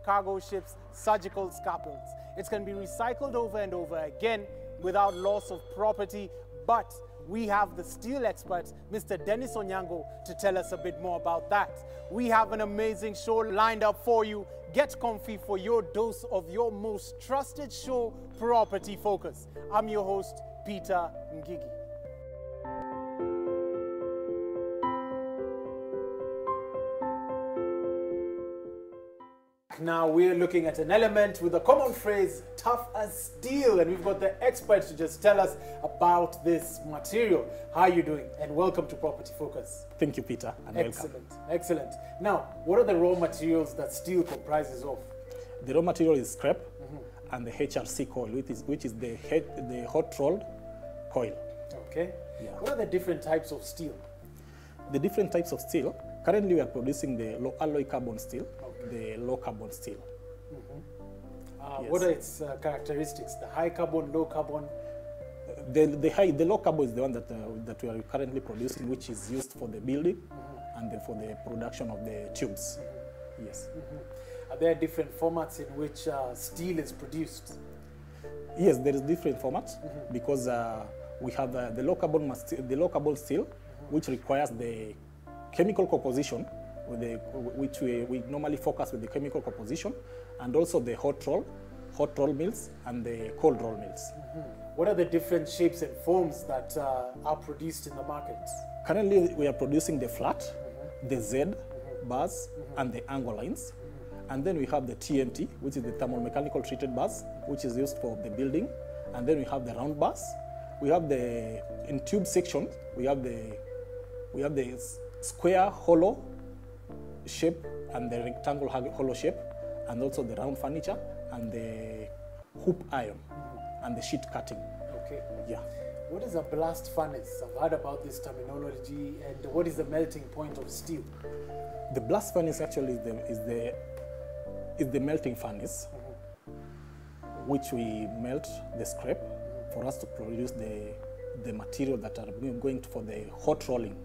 cargo ships, surgical scalpels. It can be recycled over and over again without loss of property, but we have the steel expert, Mr. Dennis Onyango, to tell us a bit more about that. We have an amazing show lined up for you. Get comfy for your dose of your most trusted show, Property Focus. I'm your host, Peter Ngigi. Now we're looking at an element with a common phrase, tough as steel, and we've got the expert to just tell us about this material. How are you doing? And welcome to Property Focus. Thank you, Peter, and Excellent, welcome. excellent. Now, what are the raw materials that steel comprises of? The raw material is scrap and the HRC coil, which is the hot rolled coil. Okay. Yeah. What are the different types of steel? The different types of steel, currently we are producing the low alloy carbon steel, the low carbon steel. Yes. What are its characteristics? The high carbon, low carbon? The low carbon is the one that we are currently producing, which is used for the building and then for the production of the tubes. Yes. Are there different formats in which steel is produced? Yes, there is different formats because we have the low carbon steel, which requires the chemical composition, which we normally focus with the chemical composition, and also the hot roll mills and the cold roll mills. What are the different shapes and forms that are produced in the market? Currently, we are producing the flat, the Z bars, and the angle lines. And then we have the TMT, which is the thermomechanical treated bars, which is used for the building. And then we have the round bars. We have in tube section, we have the square hollow shape and the rectangle hollow shape, and also the round furniture and the hoop iron and the sheet cutting. Okay. Yeah. What is a blast furnace? I've heard about this terminology. And what is the melting point of steel? The blast furnace actually is the melting furnace, which we melt the scrap for us to produce the material that are going for the hot rolling,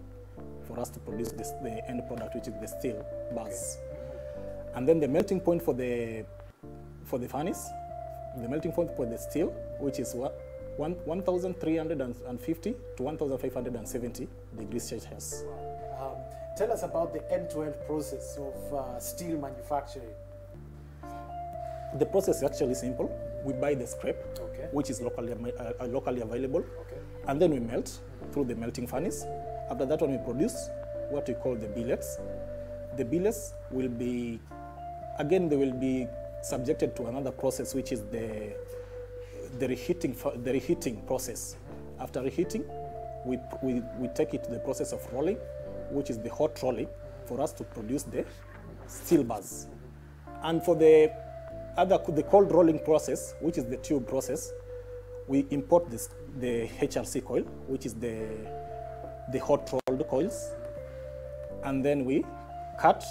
for us to produce the end product, which is the steel bars. And then the melting point for the furnace, the melting point for the steel, which is 1,350 to 1,570 degrees Celsius. Tell us about the end-to-end process of steel manufacturing. The process is actually simple. We buy the scrap, which is locally available, and then we melt through the melting furnace. After that one, we produce what we call the billets. The billets will be, again, they will be subjected to another process, which is the reheating process. After reheating, we take it to the process of rolling, which is the hot rolling, for us to produce the steel bars. And for the cold rolling process, which is the tube process, we import the HRC coil, which is the hot rolled coils, and then we cut.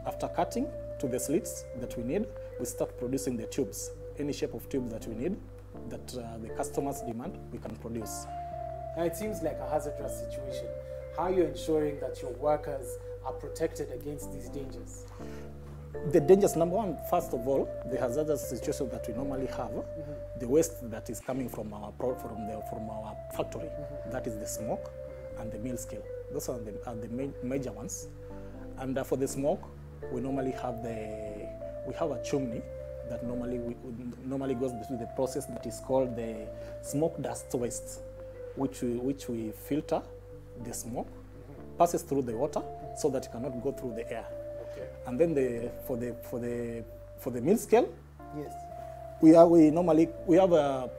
After cutting to the slits that we need, we start producing the tubes. Any shape of tube that we need, that the customers demand, we can produce. Now it seems like a hazardous situation. How are you ensuring that your workers are protected against these dangers? The dangers, number one, first of all, the hazardous situation that we normally have, the waste that is coming from our factory, that is the smoke and the mill scale. Those are the major ones. And for the smoke, we normally have a chimney that normally goes through the process that is called the smoke dust waste, which we filter the smoke, passes through the water so that it cannot go through the air. And then for the mill scale, yes, we have a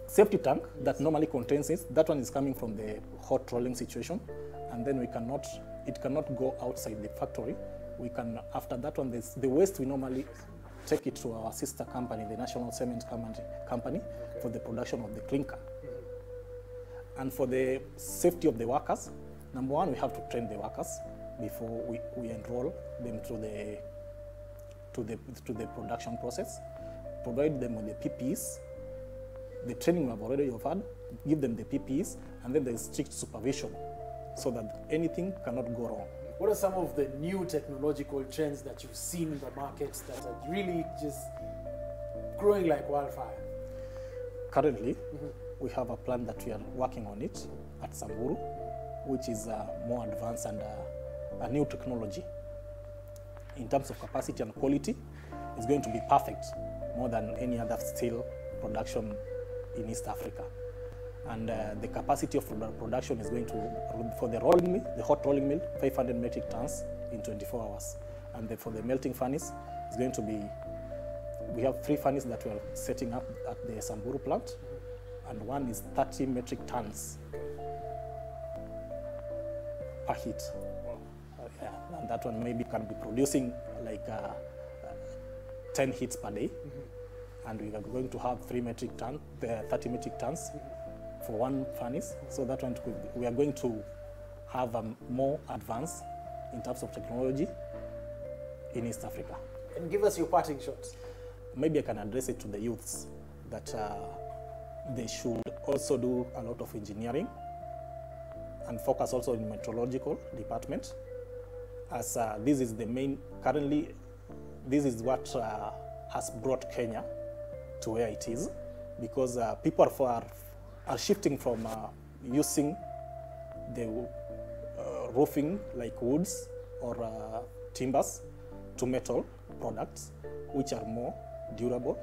safety tank that normally contains it. That one is coming from the hot rolling situation, and then it cannot go outside the factory. We can, after that one, the waste, we normally take it to our sister company, the National Cement Company, for the production of the clinker. And for the safety of the workers, number one, we have to train the workers before we enroll them to the production process, provide them with the PPEs, the training we have already offered, give them the PPEs, and then there is strict supervision so that anything cannot go wrong. What are some of the new technological trends that you've seen in the markets that are really just growing like wildfire? Currently, we have a plan that we are working on it at Samburu, which is more advanced and a new technology. In terms of capacity and quality, it's going to be perfect, more than any other steel production in East Africa. And the capacity of production is going to, for the rolling mill, the hot rolling mill, 500 metric tons in 24 hours. And for the melting furnace, it's going to be, we have 3 furnaces that we are setting up at the Samburu plant, and one is 30 metric tons per heat. Yeah, and that one maybe can be producing like 10 heats per day. And we are going to have 30 metric tons for one furnace. So that one, we are going to have more advance in terms of technology in East Africa. And give us your parting shots. Maybe I can address it to the youths that they should also do a lot of engineering and focus also in meteorological department, as this is the main, currently, this is what has brought Kenya to where it is, because people are shifting from using the roofing like woods or timbers to metal products, which are more durable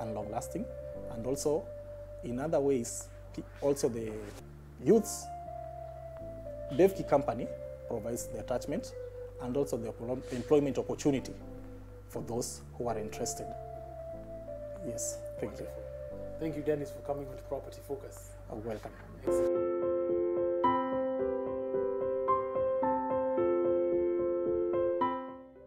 and long-lasting. And also, in other ways, also the youths, Devki company provides the attachment and also the employment opportunity for those who are interested. Yes, thank you. Thank you, Dennis, for coming on to Property Focus. You're welcome. Excellent.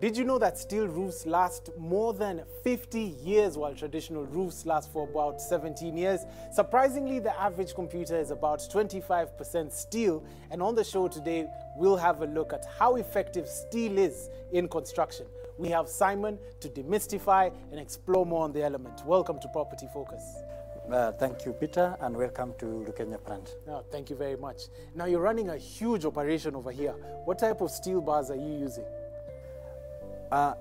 Did you know that steel roofs last more than 50 years while traditional roofs last for about 17 years? Surprisingly, the average computer is about 25% steel, and on the show today, we'll have a look at how effective steel is in construction. We have Simon to demystify and explore more on the element. Welcome to Property Focus. Thank you, Peter, and welcome to Lukenya plant. Oh, thank you very much. Now, you're running a huge operation over here. What type of steel bars are you using?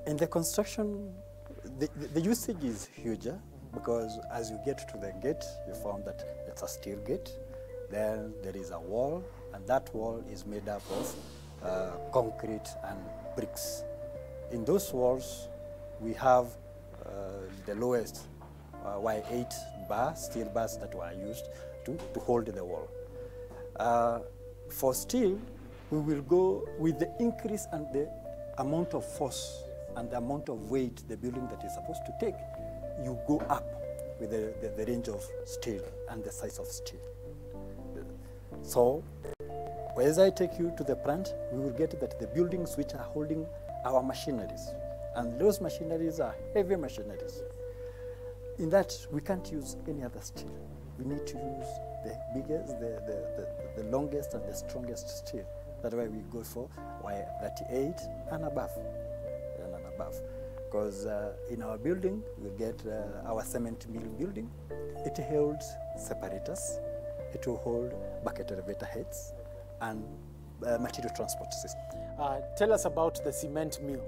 In the construction, the usage is huge because as you get to the gate, you found that it's a steel gate. Then there is a wall, and that wall is made up of concrete and bricks. In those walls, we have the lowest Y8 steel bars that were used to hold the wall. For steel, we will go with the increase and the amount of force and the amount of weight the building that is supposed to take, you go up with the range of steel and the size of steel. So, as I take you to the plant, we will get that the buildings which are holding our machineries, and those machineries are heavy machineries. In that, we can't use any other steel. We need to use the biggest, the longest and the strongest steel. That's why we go for Y38 and above. Because in our building, we get our cement mill building. It holds separators. It will hold bucket elevator heads and material transport system. Tell us about the cement mill.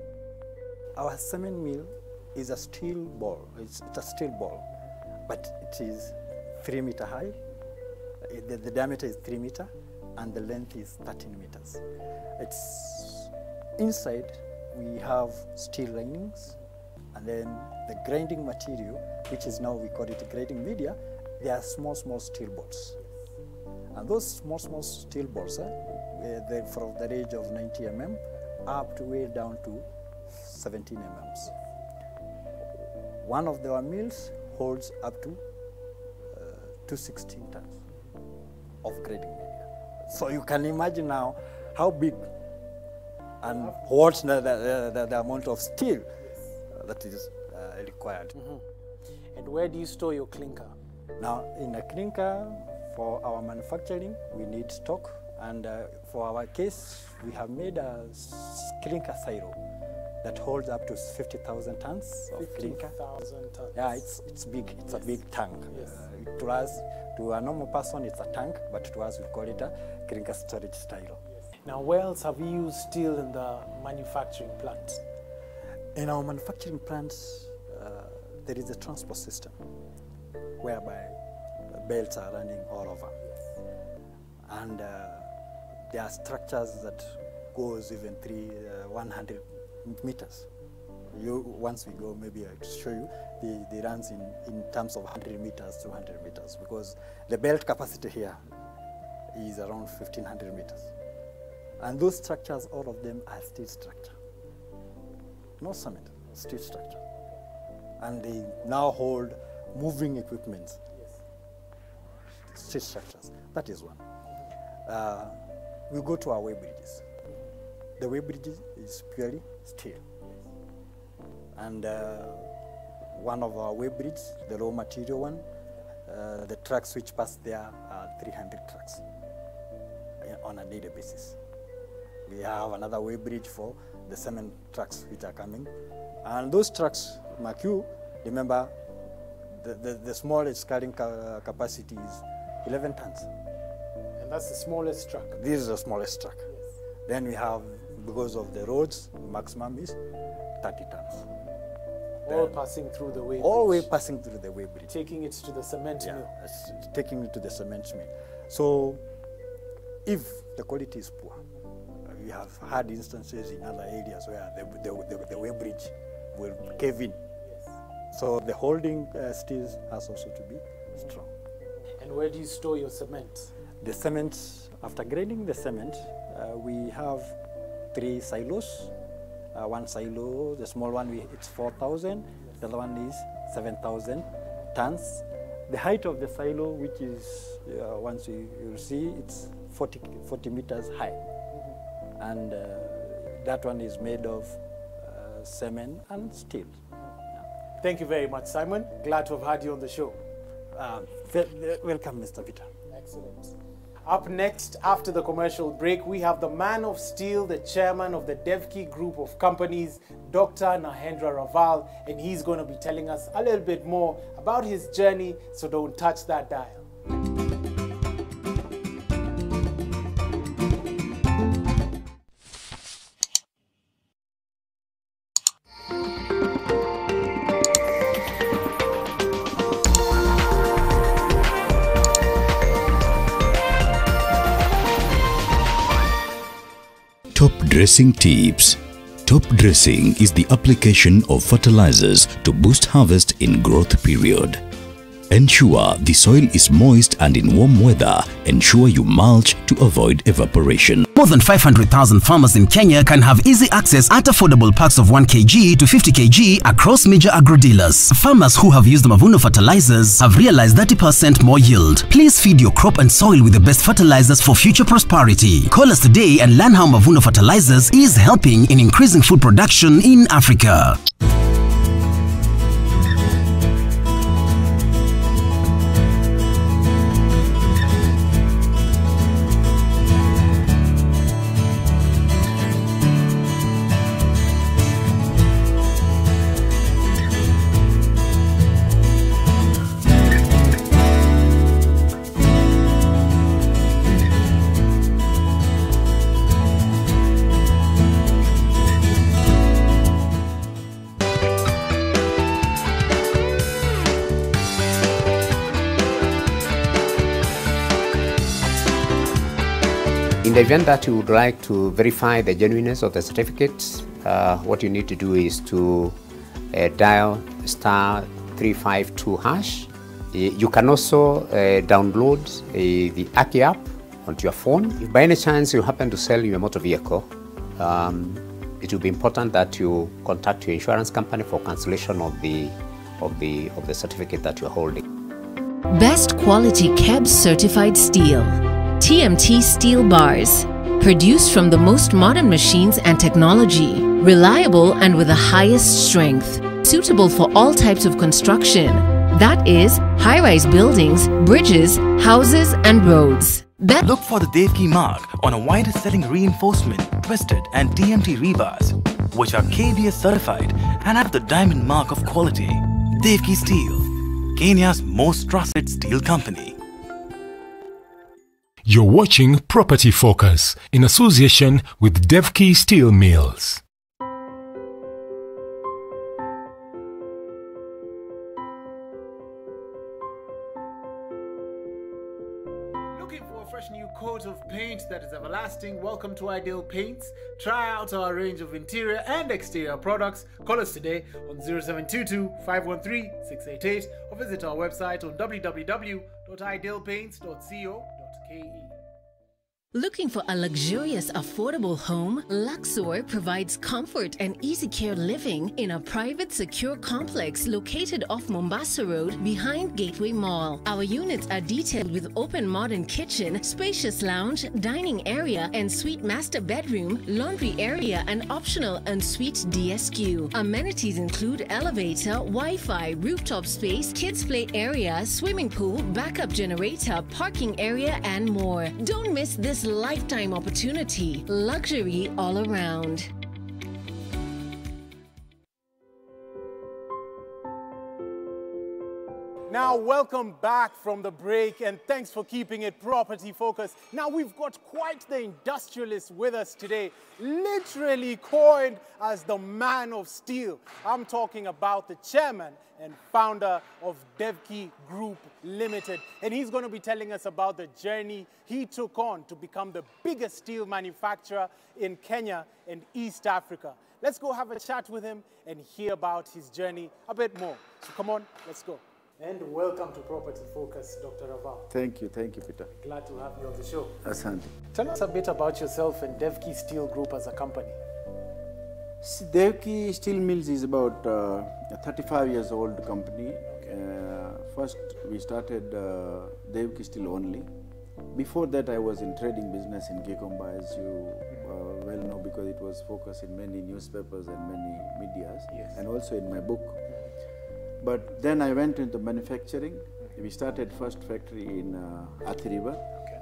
Our cement mill is a steel ball. It's a steel ball, but it is 3 meters high. The diameter is 3 meters, and the length is 13 meters. It's inside. We have steel linings, and then the grinding material, which is now we call it grinding media. They are small steel bolts, and those small steel bolts, they're from the range of 90 mm up to way down to 17 mm. One of our mills holds up to 216 tons of grinding media. So you can imagine now how big and what's the amount of steel that is required. And where do you store your clinker? Now, in a clinker, for our manufacturing, we need stock. And for our case, we have made a clinker silo that holds up to 50,000 tons of clinker. 50,000 tons. Yeah, it's big. It's a big tank. Yes. To us, to a normal person, it's a tank, but to us, we call it a clinker storage style. Now, where else have you used steel in the manufacturing plant? In our manufacturing plants, there is a transport system whereby belts are running all over. And there are structures that goes even 100 meters. Once we go, maybe I'll show you, the runs in terms of 100 meters, 200 meters, because the belt capacity here is around 1,500 meters. And those structures, all of them are steel structure. No cement, steel structure. And they now hold moving equipment. Steel structures, that is one. We go to our way bridges. The way bridges is purely steel. And one of our way bridges, the raw material one, the trucks which pass there are 300 trucks on a daily basis. We have another way bridge for the cement trucks which are coming. And those trucks, mark you, remember, the smallest carrying capacity is 11 tons. And that's the smallest truck? This is the smallest truck. Yes. Then we have, because of the roads, maximum is 30 tons. All passing through the way bridge? All way passing through the way bridge. Taking it to the cement mill? Taking it to the cement mill. So, if the quality is poor, we have had instances in other areas where the way bridge will cave in. Yes. So the holding steel has also to be strong. And where do you store your cement? The cement, after grading the cement, we have 3 silos. One silo, the small one, it's 4,000. The other one is 7,000 tons. The height of the silo, which is, once you'll see, it's 40 meters high. And that one is made of cement and steel. Yeah. Thank you very much, Simon. Glad to have had you on the show. Welcome, Mr. Vita. Excellent. Up next, after the commercial break, we have the man of steel, the chairman of the Devki Group of Companies, Dr. Nahendra Raval, and he's going to be telling us a little bit more about his journey, so don't touch that dial. Top dressing tips. Top dressing is the application of fertilizers to boost harvest in growth period. Ensure the soil is moist, and in warm weather, ensure you mulch to avoid evaporation. More than 500,000 farmers in Kenya can have easy access at affordable packs of 1 kg to 50 kg across major agro-dealers. Farmers who have used the Mavuno fertilizers have realized 30% more yield. Please feed your crop and soil with the best fertilizers for future prosperity. Call us today and learn how Mavuno fertilizers is helping in increasing food production in Africa. In the event that you would like to verify the genuineness of the certificates, what you need to do is to dial *352#. You can also download the Aki app onto your phone. If by any chance you happen to sell your motor vehicle, it will be important that you contact your insurance company for cancellation of the certificate that you're holding. Best quality KEBS certified steel. TMT steel bars. Produced from the most modern machines and technology. Reliable and with the highest strength. Suitable for all types of construction. That is, high-rise buildings, bridges, houses and roads. Look for the Devki mark on a wider selling reinforcement, twisted and TMT rebars, which are KBS certified and have the diamond mark of quality. Devki Steel, Kenya's most trusted steel company. You're watching Property Focus in association with Devki Steel Mills. Looking for a fresh new coat of paint that is everlasting? Welcome to Ideal Paints. Try out our range of interior and exterior products. Call us today on 0722 513 688 or visit our website on www.idealpaints.co.ke. Looking for a luxurious, affordable home? Luxor provides comfort and easy care living in a private, secure complex located off Mombasa Road behind Gateway Mall. Our units are detailed with open modern kitchen, spacious lounge, dining area, and suite master bedroom, laundry area, and optional ensuite DSQ. Amenities include elevator, Wi-Fi, rooftop space, kids play area, swimming pool, backup generator, parking area, and more. Don't miss this lifetime opportunity. Luxury all around. Now, welcome back from the break, and thanks for keeping it property focused. Now, we've got quite the industrialist with us today, literally coined as the man of steel. I'm talking about the chairman and founder of Devki Group Limited. And he's going to be telling us about the journey he took on to become the biggest steel manufacturer in Kenya and East Africa. Let's go have a chat with him and hear about his journey a bit more. So come on, let's go. And welcome to Property Focus, Dr. Raval. Thank you, Peter. Glad to have you on the show. Asante. Tell us a bit about yourself and Devki Steel Group as a company. Devki Steel Mills is about a 35 years old company. First, we started Devki Steel only. Before that, I was in trading business in Gikomba, as you well know, because it was focused in many newspapers and many medias, yes, and also in my book. But then I went into manufacturing. We started first factory in Athi River. Okay.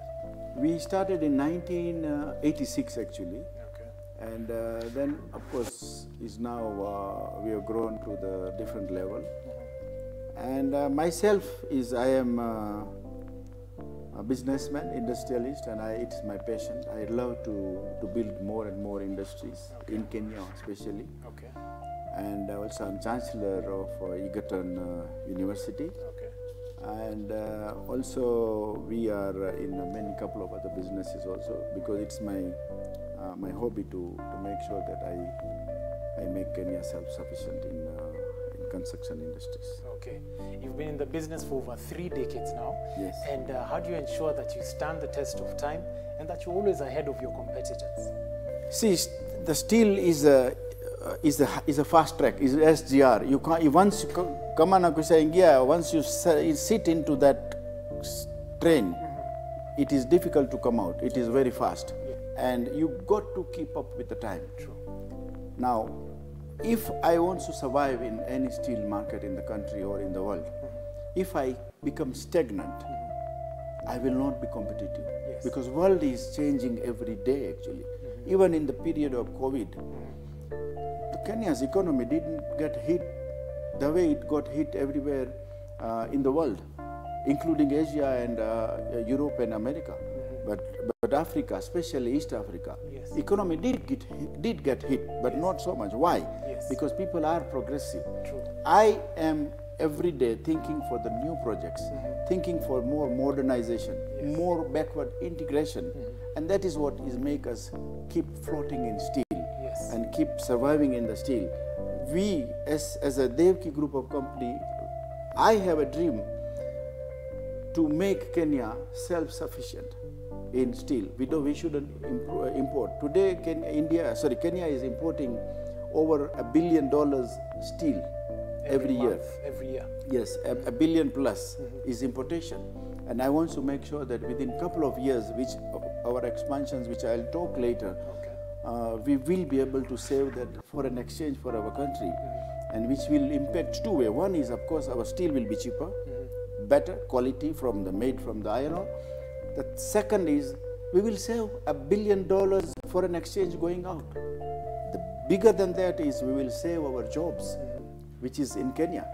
We started in 1986 actually. Okay. And then of course is now we have grown to the different level. And myself is I am a businessman, industrialist, and it's my passion. I love to build more and more industries, okay, in Kenya especially. Okay. And also I'm Chancellor of Egerton University. Okay. And also we are in many couple of other businesses also, because it's my my hobby to make sure that I make Kenya self-sufficient in construction industries. Okay. You've been in the business for over 3 decades now. Yes. And how do you ensure that you stand the test of time and that you're always ahead of your competitors? See, the steel is a fast track, is SGR. You can't, once you come on once you sit into that train, it is difficult to come out. It is very fast. Yeah. And you got to keep up with the time. True. Now, if I want to survive in any steel market in the country or in the world, if I become stagnant, I will not be competitive. Yes. Because world is changing every day actually. Even in the period of COVID, Kenya's economy didn't get hit the way it got hit everywhere in the world, including Asia and Europe and America. But Africa, especially East Africa, yes, economy did get hit, but yes, not so much. Why? Yes. Because people are progressive. True. I am every day thinking for the new projects, thinking for more modernization, yes, more backward integration, and that is what is make us keep floating in steel. Yes. And keep surviving in the steel. We, as a Devki Group of Company, I have a dream to make Kenya self-sufficient in steel. We shouldn't import. Today, Kenya is importing over $1 billion steel every year. Every year. Yes, a billion plus is importation. And I want to make sure that within a couple of years, which our expansions, which I'll talk later, we will be able to save that foreign exchange for our country, and which will impact two ways. One is, of course, our steel will be cheaper, better quality made from the iron ore. The second is, we will save $1 billion foreign exchange going out. The bigger than that is, we will save our jobs, which is in Kenya.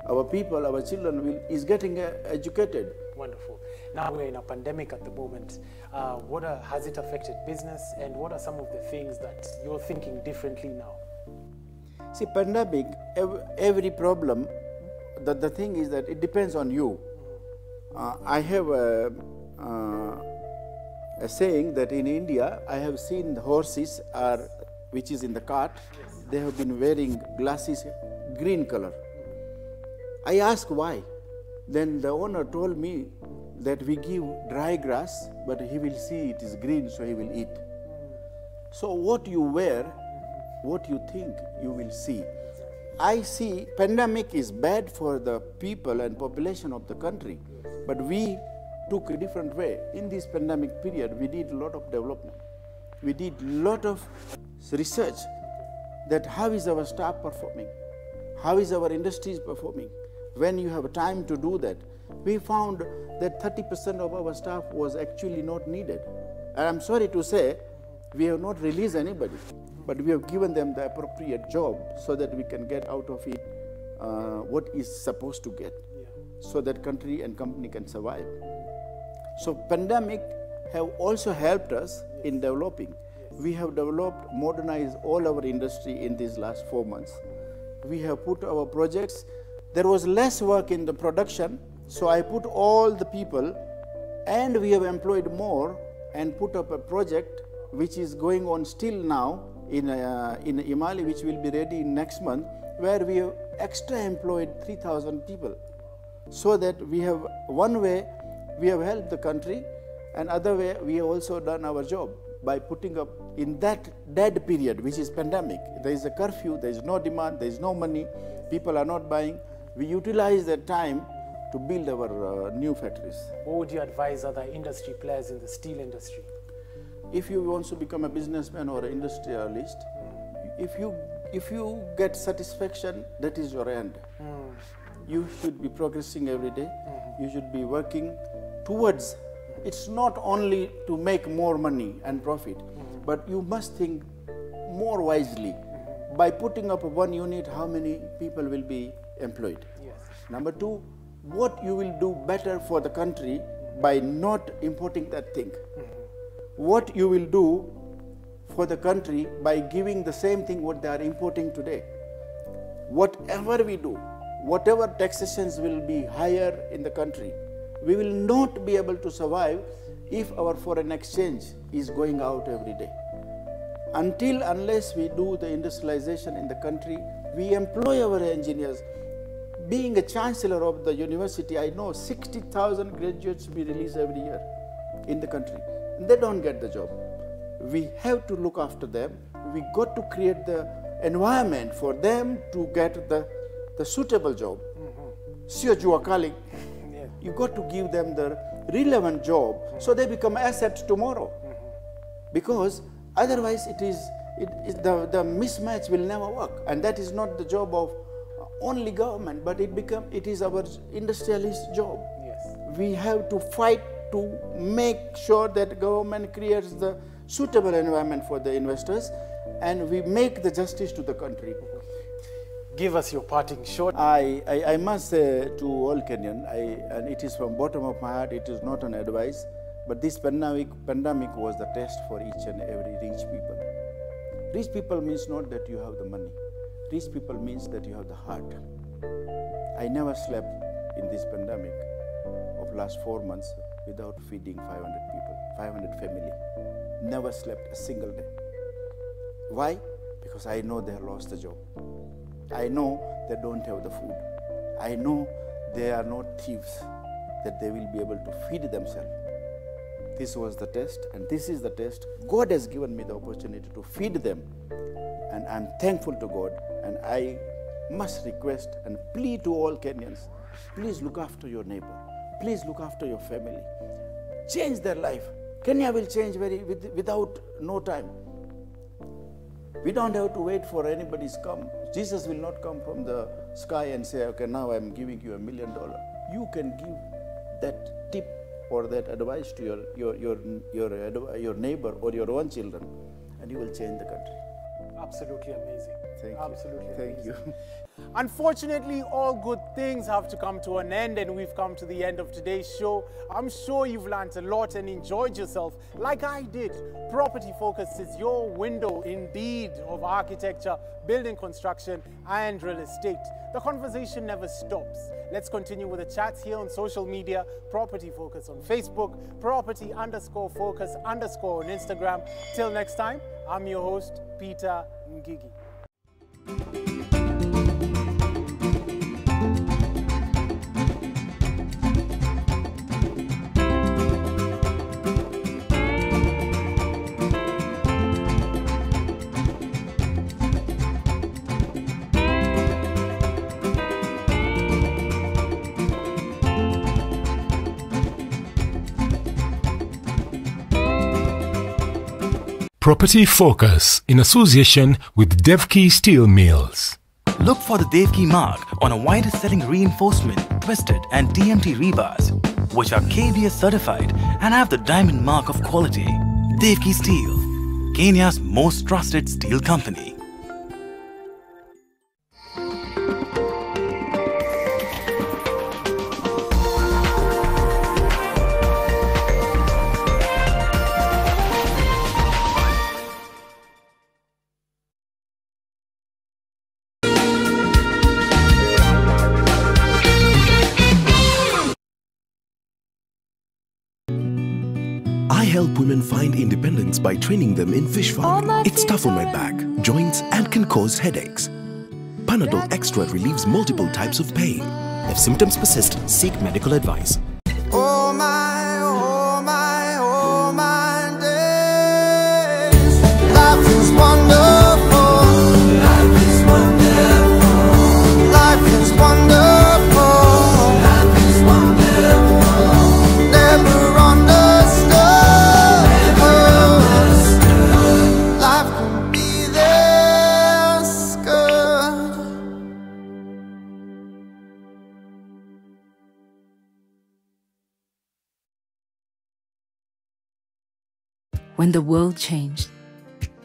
Our people, our children is getting educated. Wonderful. Now we're in a pandemic at the moment. Has it affected business, and what are some of the things that you're thinking differently now? See, pandemic, every problem, the thing is that it depends on you. I have a saying that in India, I have seen the horses which is in the cart, they have been wearing glasses green color. I asked why. Then the owner told me that we give dry grass, but he will see it is green, so he will eat. So what you wear, what you think, you will see. I see pandemic is bad for the people and population of the country, but we took a different way. In this pandemic period, we did a lot of development. We did a lot of research that how is our staff performing, how is our industries performing. When you have time to do that, we found that 30% of our staff was actually not needed. And I'm sorry to say, we have not released anybody, but we have given them the appropriate job so that we can get out of it what is supposed to get, so that country and company can survive. So pandemic have also helped us in developing. We have developed, modernized all our industry in these last 4 months. We have put our projects. There was less work in the production, so I put all the people, and we have employed more and put up a project which is going on still now in Imali, which will be ready next month, where we have extra employed 3,000 people. So that we have, one way, we have helped the country, and other way, we have also done our job by putting up in that dead period, which is pandemic. There is a curfew, there is no demand, there is no money, people are not buying. We utilize that time to build our new factories. What would you advise other industry players in the steel industry? If you want to become a businessman or an industrialist, if you get satisfaction, that is your end. You should be progressing every day. You should be working towards. It's not only to make more money and profit, but you must think more wisely. By putting up one unit, how many people will be employed? Yes. Number two, what you will do better for the country by not importing that thing. What you will do for the country by giving the same thing what they are importing today. Whatever we do, whatever taxations will be higher in the country, we will not be able to survive if our foreign exchange is going out every day. Unless we do the industrialization in the country, we employ our engineers. Being a chancellor of the university, I know 60,000 graduates we release every year in the country. They don't get the job. We have to look after them. We got to create the environment for them to get the suitable job. You got to give them the relevant job so they become assets tomorrow. Because otherwise the mismatch will never work. And that is not the job of only government, but it is our industrialist job. Yes. We have to fight to make sure that government creates the suitable environment for the investors, and we make the justice to the country. Give us your parting shot. I must say to all Kenyan, and it is from bottom of my heart, it is not an advice, but this pandemic was the test for each and every rich people. Rich people means not that you have the money. Rich people means that you have the heart. I never slept in this pandemic of last 4 months without feeding 500 people, 500 family. Never slept a single day. Why? Because I know they have lost the job. I know they don't have the food. I know they are not thieves, that they will be able to feed themselves. This was the test, and this is the test. God has given me the opportunity to feed them, and I'm thankful to God. And I must request and plead to all Kenyans, please look after your neighbor. Please look after your family. Change their life. Kenya will change without no time. We don't have to wait for anybody's come. Jesus will not come from the sky and say, okay, now I'm giving you $1 million. You can give that tip or that advice to your neighbor or your own children, and you will change the country. Absolutely amazing. Thank Absolutely. you. Thank you. Unfortunately, all good things have to come to an end, and we've come to the end of today's show. I'm sure you've learned a lot and enjoyed yourself like I did. Property Focus is your window indeed of architecture, building construction and real estate. The conversation never stops. Let's continue with the chats here on social media. Property Focus on Facebook, property_focus_ on Instagram. Till next time, I'm your host, Peter Ngigi. Property Focus in association with Devki Steel Mills. Look for the Devki mark on a widest selling reinforcement, twisted and TMT rebars, which are KBS certified and have the diamond mark of quality. Devki Steel, Kenya's most trusted steel company. I help women find independence by training them in fish farming. It's tough on my back, joints, and can cause headaches. Panadol Extra relieves multiple types of pain. If symptoms persist, seek medical advice. Oh my, oh my, oh my days. Life is wonderful. Life is wonderful. Life is wonderful. Life is wonderful. Never understood. Never understood. Life can be this good. When the world changed,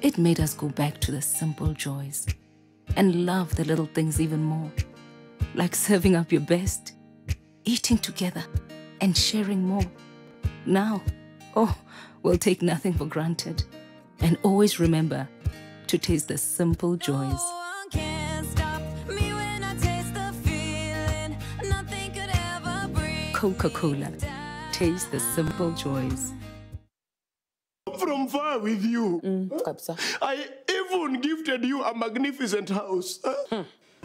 it made us go back to the simple joys and love the little things even more, like serving up your best, eating together, and sharing more. Now, we'll take nothing for granted and always remember to taste the simple joys. Coca-Cola, taste the simple joys. From far with you. I even gifted you a magnificent house.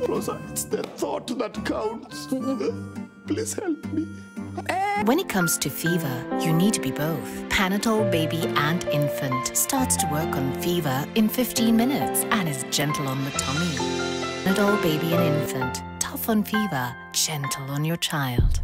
Rosa, it's the thought that counts. Please help me. When it comes to fever, you need to be both. Panadol Baby and Infant starts to work on fever in 15 minutes and is gentle on the tummy. Panadol Baby and Infant, tough on fever, gentle on your child.